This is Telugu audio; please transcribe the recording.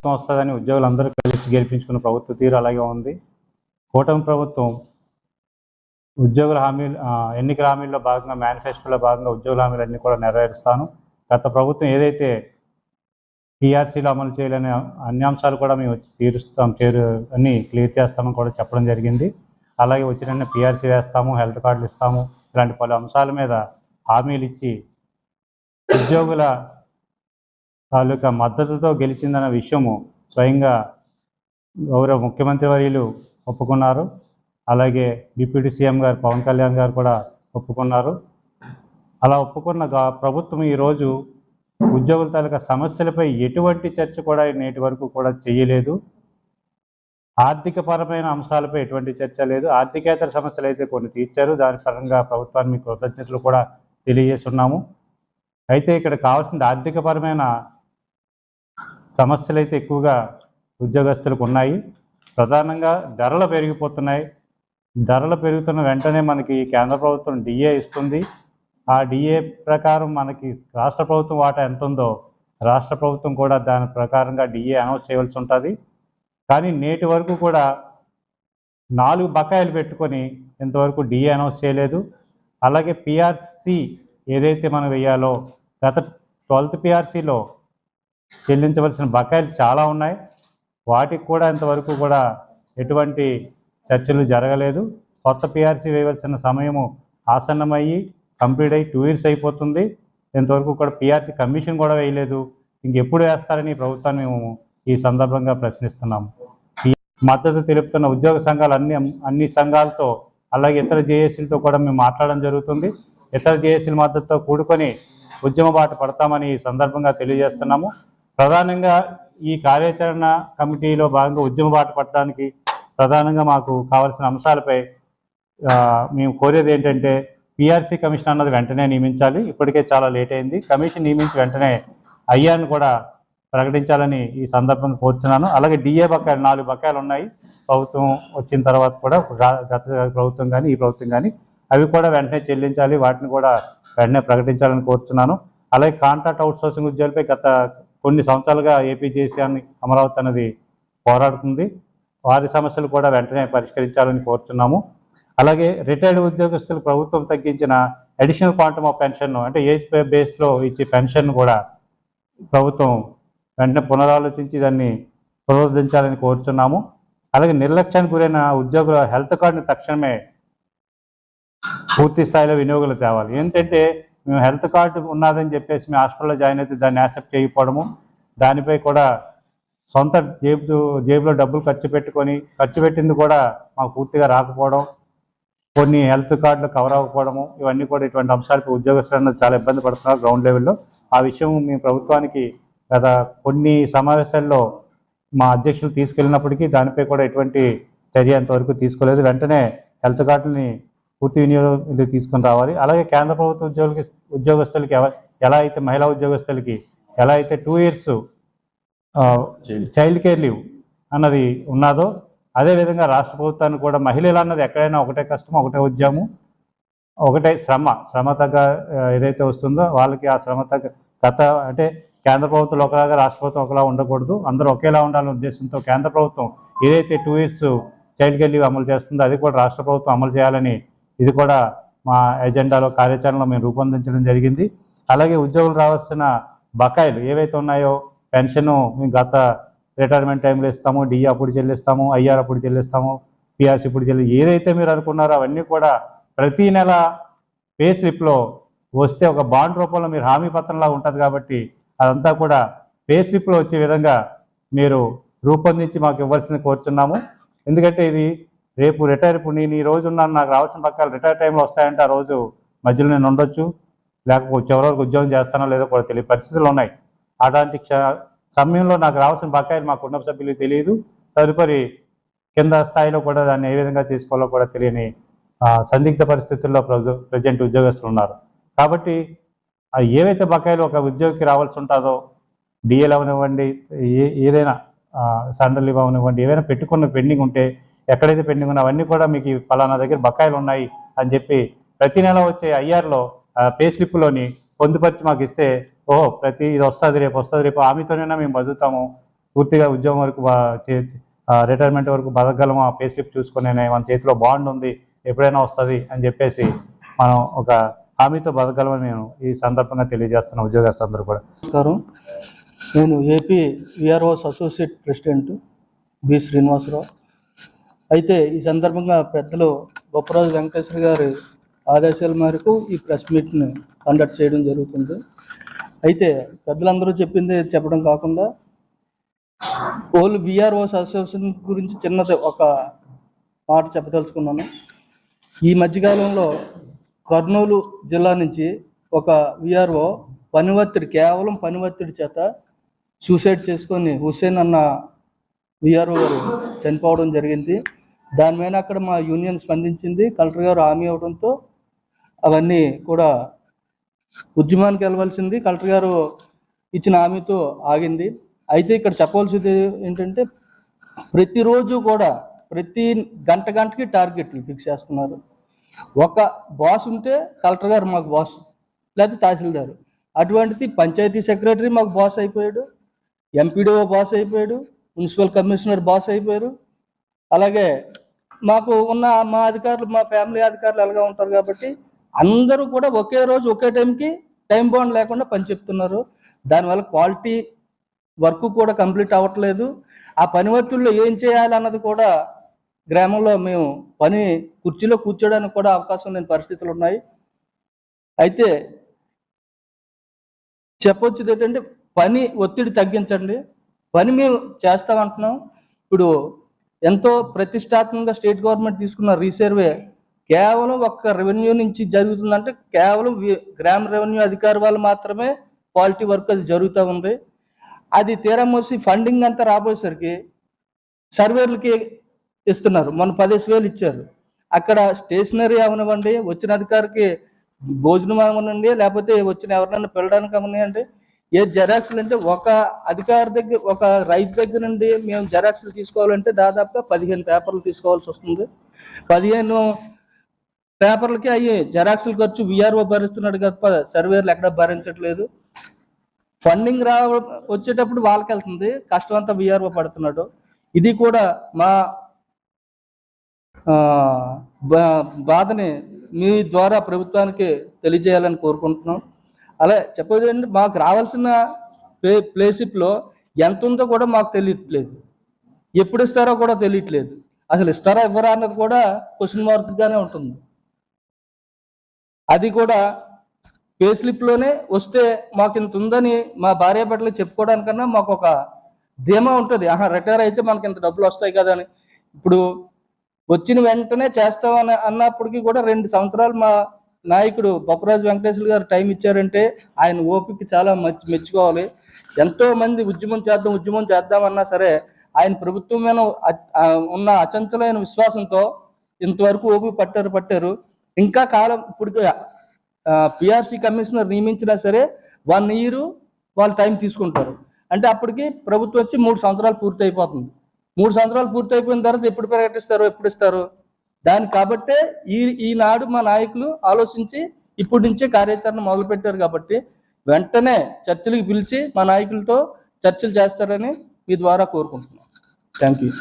ప్రభుత్వం వస్తుందని ఉద్యోగులందరూ కలిసి గెలిపించుకున్న ప్రభుత్వ తీరు అలాగే ఉంది. కూటమి ప్రభుత్వం ఉద్యోగుల హామీలు ఎన్నికల హామీల్లో భాగంగా మేనిఫెస్టోలో భాగంగా ఉద్యోగుల హామీలన్నీ కూడా నెరవేరుస్తాను. గత ప్రభుత్వం ఏదైతే పీఆర్సీలో అమలు చేయలేని అన్ని అంశాలు కూడా మేము వచ్చి తీరుస్తాం అన్నీ క్లియర్ చేస్తామని కూడా చెప్పడం జరిగింది. అలాగే వచ్చిన పీఆర్సీ వేస్తాము, హెల్త్ కార్డులు ఇస్తాము, ఇలాంటి పలు అంశాల మీద హామీలు ఇచ్చి ఉద్యోగుల తాలూకా మద్దతుతో గెలిచిందన్న విషయము స్వయంగా గౌరవ ముఖ్యమంత్రి వర్యులు ఒప్పుకున్నారు. అలాగే డిప్యూటీ సీఎం గారు పవన్ కళ్యాణ్ గారు కూడా ఒప్పుకున్నారు. అలా ఒప్పుకున్న ప్రభుత్వం ఈరోజు ఉద్యోగుల తాలూకా సమస్యలపై ఎటువంటి చర్చ కూడా నేటి వరకు కూడా చేయలేదు. ఆర్థికపరమైన అంశాలపై ఎటువంటి చర్చ లేదు. ఆర్థికేతర సమస్యలు అయితే కొన్ని తీర్చారు. దాని పరంగా ప్రభుత్వానికి మీకు కృతజ్ఞతలు కూడా తెలియజేస్తున్నాము. అయితే ఇక్కడ కావాల్సింది ఆర్థికపరమైన సమస్యలు అయితే ఎక్కువగా ఉద్యోగస్తులకు ఉన్నాయి. ప్రధానంగా ధరలు పెరిగిపోతున్నాయి. ధరలు పెరుగుతున్న వెంటనే మనకి కేంద్ర ప్రభుత్వం డిఏ ఇస్తుంది. ఆ డిఏ ప్రకారం మనకి రాష్ట్ర ప్రభుత్వం వాటా ఎంత ఉందో రాష్ట్ర ప్రభుత్వం కూడా దాని ప్రకారంగా డిఏ అనౌన్స్ చేయవలసి ఉంటుంది. కానీ నేటి వరకు కూడా 4 బకాయిలు పెట్టుకొని ఇంతవరకు డిఏ అనౌన్స్ చేయలేదు. అలాగే పిఆర్సీ ఏదైతే మనం వేయాలో గత 12th పిఆర్సీలో చెల్లించవలసిన బకాయిలు చాలా ఉన్నాయి. వాటికి కూడా ఇంతవరకు కూడా ఎటువంటి చర్చలు జరగలేదు. కొత్త పిఆర్సీ వేయవలసిన సమయము ఆసన్నమయ్యి కంప్లీట్ అయ్యి 2 years అయిపోతుంది. ఇంతవరకు కూడా పిఆర్సీ కమిషన్ కూడా వేయలేదు. ఇంకెప్పుడు వేస్తారని ప్రభుత్వాన్ని మేము ఈ సందర్భంగా ప్రశ్నిస్తున్నాము. మద్దతు తెలుపుతున్న ఉద్యోగ సంఘాలు అన్ని సంఘాలతో అలాగే ఇతర జేఏసీలతో కూడా మేము మాట్లాడడం జరుగుతుంది. ఇతర జేఏసీల మద్దతుతో కూడుకొని ఉద్యమ బాట పడతామని ఈ సందర్భంగా తెలియజేస్తున్నాము. ప్రధానంగా ఈ కార్యాచరణ కమిటీలో భాగంగా ఉద్యమ బాట పడడానికి ప్రధానంగా మాకు కావాల్సిన అంశాలపై మేము కోరేది ఏంటంటే పిఆర్సీ కమిషన్ అన్నది వెంటనే నియమించాలి. ఇప్పటికే చాలా లేట్ అయింది. కమిషన్ నియమించి వెంటనే అయ్యాన్ని కూడా ప్రకటించాలని ఈ సందర్భంగా కోరుతున్నాను. అలాగే డిఏ బకాయిలు 4 బకాయిలు ఉన్నాయి. ప్రభుత్వం వచ్చిన తర్వాత కూడా గత ప్రభుత్వం కానీ ఈ ప్రభుత్వం కానీ అవి కూడా వెంటనే చెల్లించాలి. వాటిని కూడా వెంటనే ప్రకటించాలని కోరుతున్నాను. అలాగే కాంట్రాక్ట్ అవుట్సోర్సింగ్ ఉద్యోగులపై గత కొన్ని సంవత్సరాలుగా ఏపీ జేసీ అమరావతి అనేది పోరాడుతుంది. వారి సమస్యలు కూడా వెంటనే పరిష్కరించాలని కోరుతున్నాము. అలాగే రిటైర్డ్ ఉద్యోగస్తులు ప్రభుత్వం తగ్గించిన అడిషనల్ క్వాంటమ్ ఆఫ్ పెన్షన్ అంటే ఏజ్ బేస్లో ఇచ్చే పెన్షన్ కూడా ప్రభుత్వం వెంటనే పునరాలోచించి దాన్ని పునరుద్ధరించాలని కోరుతున్నాము. అలాగే నిర్లక్ష్యానికి గురైన ఉద్యోగుల హెల్త్ కార్డుని తక్షణమే పూర్తి స్థాయిలో వినియోగులు తేవాలి. ఏంటంటే మేము హెల్త్ కార్డు ఉన్నదని చెప్పేసి మేము హాస్పిటల్లో జాయిన్ అయితే దాన్ని యాక్సెప్ట్ చేయకపోవడము, దానిపై కూడా సొంత జేబులో డబ్బులు ఖర్చు పెట్టింది కూడా మాకు పూర్తిగా రాకపోవడం, కొన్ని హెల్త్ కార్డులు కవర్ అవ్వకపోవడము, ఇవన్నీ కూడా ఇటువంటి అంశాలపై ఉద్యోగస్తులు చాలా ఇబ్బంది పడుతున్నారు గ్రౌండ్ లెవెల్లో. ఆ విషయం మేము ప్రభుత్వానికి గత కొన్ని సమావేశాల్లో మా అధ్యక్షులు తీసుకెళ్ళినప్పటికీ దానిపై కూడా ఎటువంటి చర్య అంతవరకు తీసుకోలేదు. వెంటనే హెల్త్ కార్డుని పూర్తి వినియోగం తీసుకొని రావాలి. అలాగే కేంద్ర ప్రభుత్వ ఉద్యోగస్తులకి ఎలా అయితే మహిళా ఉద్యోగస్తులకి ఎలా అయితే 2 years చైల్డ్ కేర్ లీవ్ అన్నది ఉన్నదో అదేవిధంగా రాష్ట్ర ప్రభుత్వాన్ని కూడా మహిళలు అన్నది ఎక్కడైనా ఒకటే కష్టం, ఒకటే ఉద్యమం, ఒకటే శ్రమ తగ్గ ఏదైతే వస్తుందో వాళ్ళకి ఆ శ్రమ తగ్గ అంటే కేంద్ర ప్రభుత్వం ఒకలాగా రాష్ట్ర ప్రభుత్వం ఒకలా ఉండకూడదు, అందరూ ఒకేలా ఉండాలనే ఉద్దేశంతో కేంద్ర ప్రభుత్వం ఏదైతే 2 years చైల్డ్ కేర్ లీవ్ అమలు చేస్తుందో అది కూడా రాష్ట్ర ప్రభుత్వం అమలు చేయాలని ఇది కూడా మా ఎజెండాలో కార్యాచరణలో మేము రూపొందించడం జరిగింది. అలాగే ఉద్యోగులు రావాల్సిన బకాయిలు ఏవైతే ఉన్నాయో పెన్షను మేము గత రిటైర్మెంట్ టైంలో ఇస్తాము, డిఏ అప్పుడు చెల్లిస్తాము, ఐఆర్ అప్పుడు చెల్లిస్తాము, పిఆర్సీ ఇప్పుడు ఏదైతే మీరు అనుకున్నారో అవన్నీ కూడా ప్రతీ నెల పే స్లిప్లో వస్తే ఒక బాండ్ రూపంలో మీరు హామీ పత్రంలా ఉంటుంది కాబట్టి అదంతా కూడా పే స్లిప్లో వచ్చే విధంగా మీరు రూపొందించి మాకు ఇవ్వాల్సింది కోరుచున్నాము. ఎందుకంటే ఇది రేపు ఇప్పుడు నేను ఈ రోజు ఉన్నాను, నాకు రావాల్సిన బకాయిలు రిటైర్ టైంలో వస్తాయంటే ఆ రోజు మధ్యలో నేను ఉండొచ్చు, లేకపోతే చివరికి ఉద్యోగం చేస్తానో లేదో కూడా తెలియని పరిస్థితులు ఉన్నాయి. అలాంటి సమయంలో నాకు రావాల్సిన బకాయిలు మా కుటుంబ సభ్యులకు తెలియదు. తదుపరి కింద స్థాయిలో కూడా దాన్ని ఏ విధంగా తీసుకోవాలో కూడా తెలియని సందిగ్ధ పరిస్థితుల్లో ప్రజెంట్ ఉద్యోగస్తులు ఉన్నారు. కాబట్టి ఏవైతే బకాయిలు ఒక ఉద్యోగికి రావాల్సి ఉంటుందో డిఏలు అవనివ్వండి, ఏదైనా సరెండర్ లీవ్ అవనివ్వండి, ఏవైనా పెట్టుకున్న పెండింగ్ ఉంటే ఎక్కడైతే పెండింగ్ ఉన్నా అవన్నీ కూడా మీకు పలానా దగ్గర బకాయిలు ఉన్నాయి అని చెప్పి ప్రతి నెల వచ్చే ఐఆర్లో పే స్లిప్లోని పొందుపరిచి మాకు ఇస్తే ఇది వస్తుంది రేపు హామీతోనైనా మేము బతుకుతాము, పూర్తిగా ఉద్యోగం వరకు రిటైర్మెంట్ వరకు బతకగలము, ఆ పే స్లిప్ చూసుకొని మన చేతిలో బాండ్ ఉంది ఎప్పుడైనా వస్తుంది అని చెప్పేసి మనం ఒక హామీతో బతకగలమని నేను ఈ సందర్భంగా తెలియజేస్తున్న ఉద్యోగస్తులందరూ కూడా. నమస్కారం. నేను AP VROs associate president B Srinivasarao. అయితే ఈ సందర్భంగా పెద్దలు బొప్పరాజు వెంకటేశ్వర గారి ఆదేశాల మేరకు ఈ ప్రెస్ మీట్ని కండక్ట్ చేయడం జరుగుతుంది. అయితే పెద్దలందరూ చెప్పింది చెప్పడం కాకుండా ఓన్లీ విఆర్ఓస్ అసోసియేషన్ గురించి చిన్నది ఒక మాట చెప్పదలుచుకున్నాను. ఈ మధ్యకాలంలో కర్నూలు జిల్లా నుంచి ఒక విఆర్ఓ కేవలం పని ఒత్తిడి చేత సూసైడ్ చేసుకొని హుస్సేన్ అన్న విఆర్ఓ గారు చనిపోవడం జరిగింది. దాని మీద అక్కడ మా యూనియన్ స్పందించింది. కలెక్టర్ గారు హామీ ఇవ్వడంతో అవన్నీ కూడా ఉద్యమానికి వెళ్ళవలసింది కలెక్టర్ గారు ఇచ్చిన హామీతో ఆగింది. అయితే ఇక్కడ చెప్పవలసింది ఏంటంటే ప్రతిరోజు కూడా ప్రతి గంటకి టార్గెట్లు ఫిక్స్ చేస్తున్నారు. ఒక బాస్ ఉంటే కలెక్టర్ గారు మాకు బాస్, లేకపోతే తహసీల్దారు. అటువంటిది పంచాయతీ సెక్రటరీ మాకు బాస్ అయిపోయాడు, ఎంపీడీఓ బాస్ అయిపోయాడు, మున్సిపల్ కమిషనర్ బాస్ అయిపోయారు. అలాగే మాకు ఉన్న మా అధికారులు, మా ఫ్యామిలీ అధికారులు ఎలాగా ఉంటారు కాబట్టి అందరూ కూడా ఒకే రోజు ఒకే టైంకి టైం బాండ్ లేకుండా పని చెప్తున్నారు. దానివల్ల క్వాలిటీ వర్క్ కూడా కంప్లీట్ అవ్వట్లేదు. ఆ పని ఒత్తిడిలో ఏం చేయాలి అన్నది కూడా గ్రామంలో మేము కుర్చీలో కూర్చోడానికి కూడా అవకాశం లేని పరిస్థితులు ఉన్నాయి. అయితే చెప్పొచ్చేది ఏంటంటే పని ఒత్తిడి తగ్గించండి, పని మేము చేస్తామంటున్నాం. ఇప్పుడు ఎంతో ప్రతిష్టాత్మకంగా స్టేట్ గవర్నమెంట్ తీసుకున్న రీసర్వే కేవలం ఒక్క రెవెన్యూ నుంచి జరుగుతుందంటే కేవలం గ్రామ రెవెన్యూ అధికారి వాళ్ళు మాత్రమే క్వాలిటీ వర్క్ అది జరుగుతూ ఉంది. అది తీరమోసి ఫండింగ్ అంతా రాబోయేసరికి సర్వేర్లకి ఇస్తున్నారు. మొన్న 10,000 ఇచ్చారు. అక్కడ స్టేషనరీ అవనివ్వండి, వచ్చిన అధికారికి భోజనం అవనండి, లేకపోతే వచ్చిన ఎవరినైనా పిలవడానికి అవనివ్వండి, ఏ జెరాక్స్లు అంటే ఒక అధికారి దగ్గర, ఒక రైతు దగ్గర నుండి మేము జెరాక్స్లు తీసుకోవాలంటే దాదాపుగా 15 పేపర్లు తీసుకోవాల్సి వస్తుంది. 15 పేపర్లకి అయ్యి జెరాక్స్ల ఖర్చు విఆర్ఓ భరిస్తున్నాడు తప్ప సర్వేర్లు ఎక్కడ భరించట్లేదు. ఫండింగ్ వచ్చేటప్పుడు వాళ్ళకి వెళ్తుంది, కష్టం అంతా విఆర్ఓ పడుతున్నాడు. ఇది కూడా మా బాధని మీ ద్వారా ప్రభుత్వానికి తెలియజేయాలని కోరుకుంటున్నాం. అలా చెప్పేది ఏంటంటే మాకు రావాల్సిన ప్లేషిప్లో ఎంత ఉందో కూడా మాకు తెలియట్లేదు, ఎప్పుడు ఇస్తారో కూడా తెలియట్లేదు. అసలు ఇస్తారా ఇవ్వరా అన్నది కూడా క్వశ్చన్ మార్క్గానే ఉంటుంది. అది కూడా పే స్లిప్లోనే వస్తే మాకు ఇంత ఉందని మా భార్య బిడ్డలు చెప్పుకోవడానికన్నా మాకు ఒక ధీమా ఉంటుంది. రిటైర్ అయితే మనకి ఇంత డబ్బులు వస్తాయి కదా అని. ఇప్పుడు వచ్చిన వెంటనే చేస్తామని అన్నప్పటికీ కూడా 2 సంవత్సరాలు మా నాయకుడు బొప్పరాజు వెంకటేశ్వర గారు టైం ఇచ్చారంటే ఆయన ఓపిక చాలా మెచ్చుకోవాలి. ఎంతో మంది ఉద్యమం చేద్దామన్నా సరే ఆయన ప్రభుత్వం మీద ఉన్న అచంచలైన విశ్వాసంతో ఇంతవరకు ఓపిక పట్టారు. ఇంకా కాలం ఇప్పుడు పిఆర్సీ కమిషనర్ నియమించినా సరే 1 year వాళ్ళు టైం తీసుకుంటారు. అంటే అప్పటికి ప్రభుత్వం వచ్చి 3 సంవత్సరాలు పూర్తి అయిపోతుంది. 3 సంవత్సరాలు పూర్తి అయిపోయిన తర్వాత ఎప్పుడు ఇస్తారు దాన్ని. కాబట్టే ఈనాడు మా నాయకులు ఆలోచించి ఇప్పటి నుంచే కార్యాచరణ మొదలుపెట్టారు. కాబట్టి వెంటనే చర్చలకు పిలిచి మా నాయకులతో చర్చలు చేస్తారని మీ ద్వారా కోరుకుంటున్నాం. Thank you.